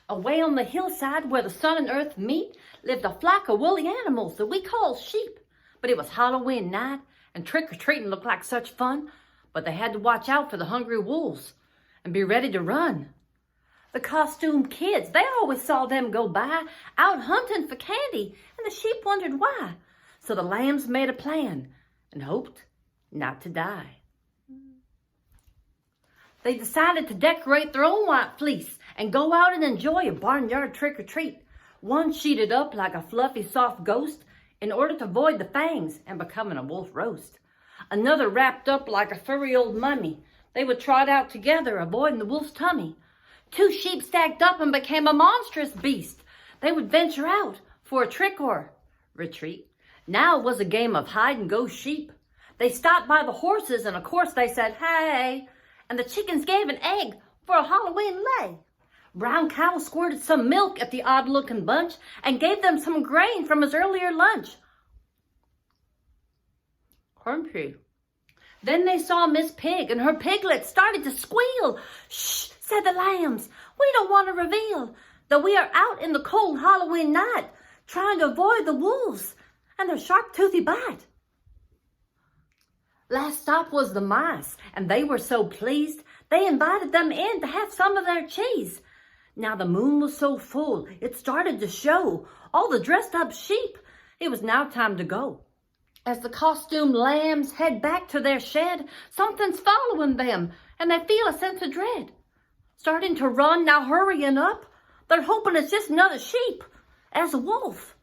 Away on the hillside where the sun and earth meet lived a flock of woolly animals that we call sheep. But it was Halloween night, and trick-or-treating looked like such fun, but they had to watch out for the hungry wolves and be ready to run. The costumed kids, they always saw them go by, out hunting for candy, and the sheep wondered why. So the lambs made a plan and hoped not to die. They decided to decorate their own white fleece and go out and enjoy a barnyard trick-or-treat. One sheeted up like a fluffy, soft ghost in order to avoid the fangs and becoming a wolf roast. Another wrapped up like a furry old mummy. They would trot out together, avoiding the wolf's tummy. Two sheep stacked up and became a monstrous beast. They would venture out for a trick or retreat. Now it was a game of hide-and-go sheep. They stopped by the horses and of course they said, "Hey!" And the chickens gave an egg for a Halloween lay. Brown cow squirted some milk at the odd-looking bunch and gave them some grain from his earlier lunch. Cornbread. Then they saw Miss Pig and her piglets started to squeal. "Shh," said the lambs. "We don't want to reveal that we are out in the cold Halloween night trying to avoid the wolves and their sharp-toothy bite." Last stop was the mice, and they were so pleased, they invited them in to have some of their cheese. Now the moon was so full, it started to show all the dressed-up sheep. It was now time to go. As the costumed lambs head back to their shed, something's following them, and they feel a sense of dread. Starting to run, now hurrying up, they're hoping it's just another sheep, as a wolf,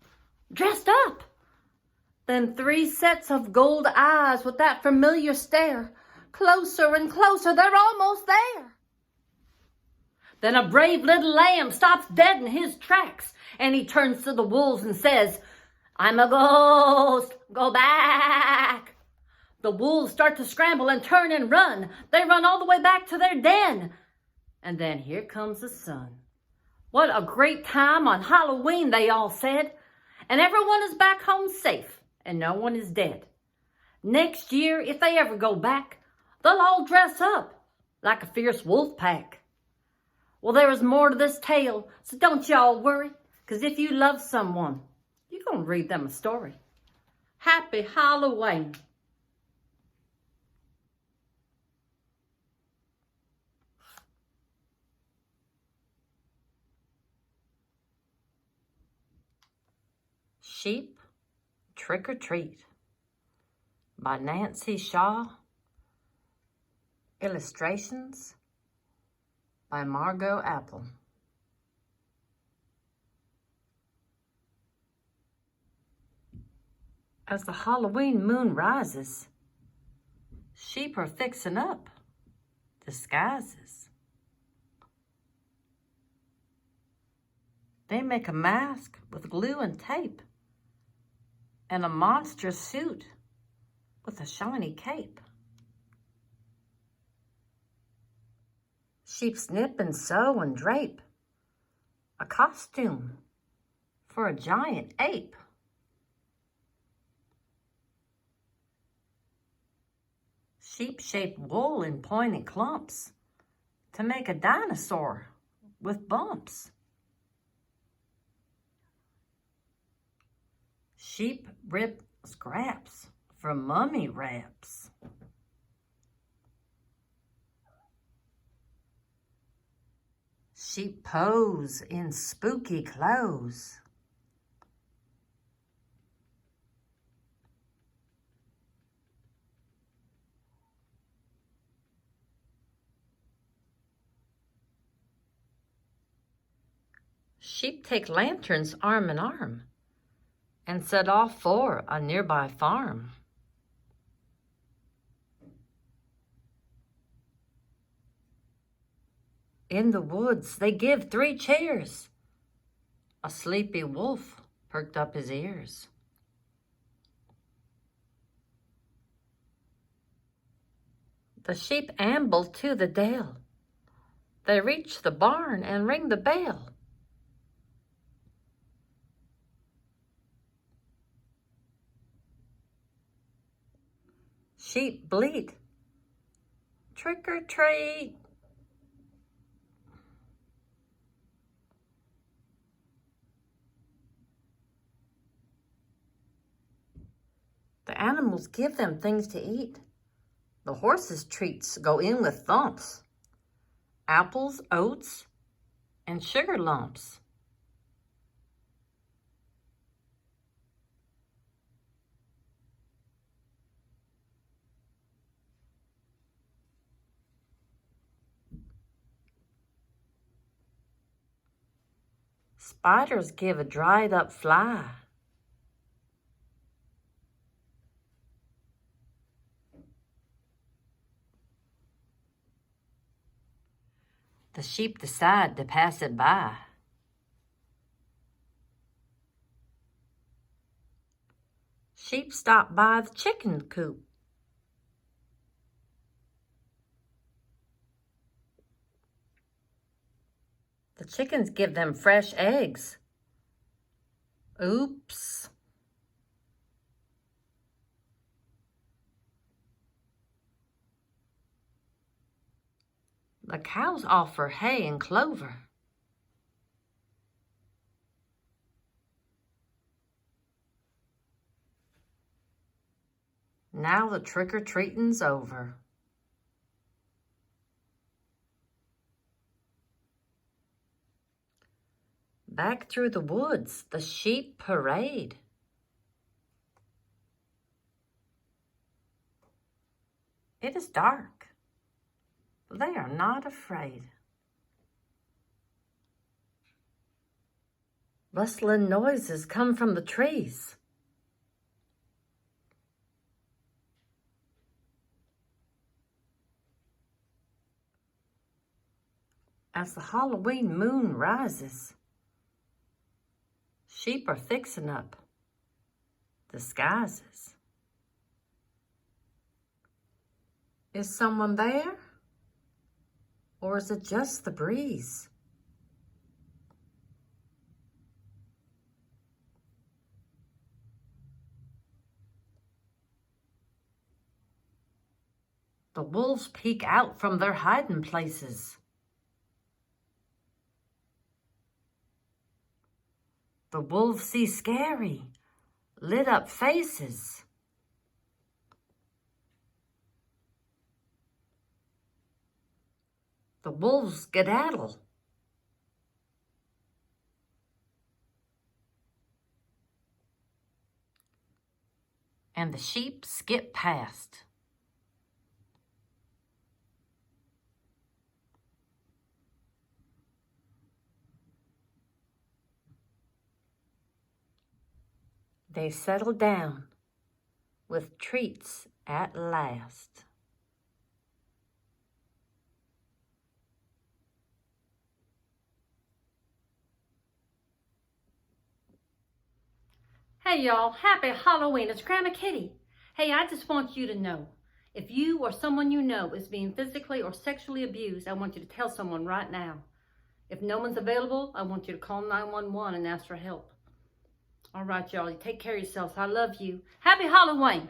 dressed up. Then three sets of gold eyes with that familiar stare. Closer and closer, they're almost there. Then a brave little lamb stops dead in his tracks, and he turns to the wolves and says, "I'm a ghost, go back." The wolves start to scramble and turn and run. They run all the way back to their den. And then here comes the sun. What a great time on Halloween, they all said. And everyone is back home safe, and no one is dead. Next year, if they ever go back, they'll all dress up like a fierce wolf pack. Well, there is more to this tale, so don't y'all worry, because if you love someone, you're going to read them a story. Happy Halloween. Sheep Trick or Treat by Nancy Shaw. Illustrations by Margot Apple. As the Halloween moon rises, sheep are fixing up disguises. They make a mask with glue and tape and a monstrous suit with a shiny cape. Sheep snip and sew and drape a costume for a giant ape. Sheep shape wool in pointy clumps to make a dinosaur with bumps. Sheep rip scraps from mummy wraps. Sheep pose in spooky clothes. Sheep take lanterns arm in arm and set off for a nearby farm. In the woods, they give 3 cheers. A sleepy wolf perked up his ears. The sheep amble to the dale. They reach the barn and ring the bell. Sheep bleat, "Trick or treat." The animals give them things to eat. The horses' treats go in with thumps. Apples, oats, and sugar lumps. Spiders give a dried up fly. The sheep decide to pass it by. Sheep stop by the chicken coop. The chickens give them fresh eggs. Oops. The cows offer hay and clover. Now the trick-or-treating's over. Back through the woods, the sheep parade. It is dark. They are not afraid. Rustling noises come from the trees. As the Halloween moon rises, sheep are fixing up disguises. Is someone there? Or is it just the breeze? The wolves peek out from their hiding places. The wolves see scary, lit up faces. The wolves skedaddle. And the sheep skip past. They settle down with treats at last. Hey y'all, happy Halloween. It's Grama Kitty. Hey, I just want you to know, if you or someone you know is being physically or sexually abused, I want you to tell someone right now. If no one's available, I want you to call 911 and ask for help. All right, y'all, you take care of yourselves. I love you. Happy Halloween.